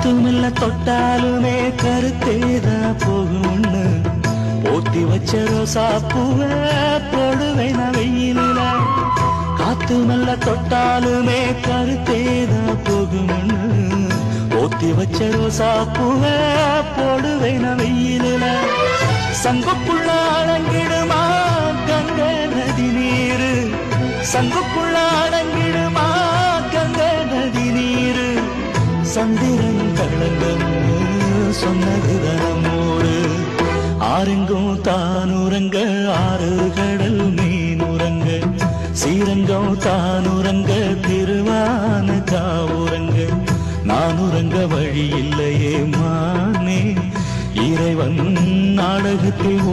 காத்து மெல்ல தொட்டாலுமே கருத்தேதா போகும்னு போத்தி வச்ச ரோசா பூவ போடுவேன் வெயிலில. காத்து மெல்ல தொட்டாலுமே கருத்தேதா போகும்னு போத்தி வச்ச ரோசா பூவ போடுவேன் வெயிலில. சங்குக்குள்ள அடங்கிடுமா கங்க நதி நீரு, சங்குக்குள்ள அடங்கிடுமா கங்க நதி நீரு. சந்திரன் களங்கம் சொன்னது தனமோடு ஆரெங்கும் தானுரங்க ஆறு கடல் மீனுரங்க. சீரங்கம் தானுரங்க திருவான காவுரங்க. நானுரங்க வழி இல்லையே மானே இறைவன் நாடகத்தில்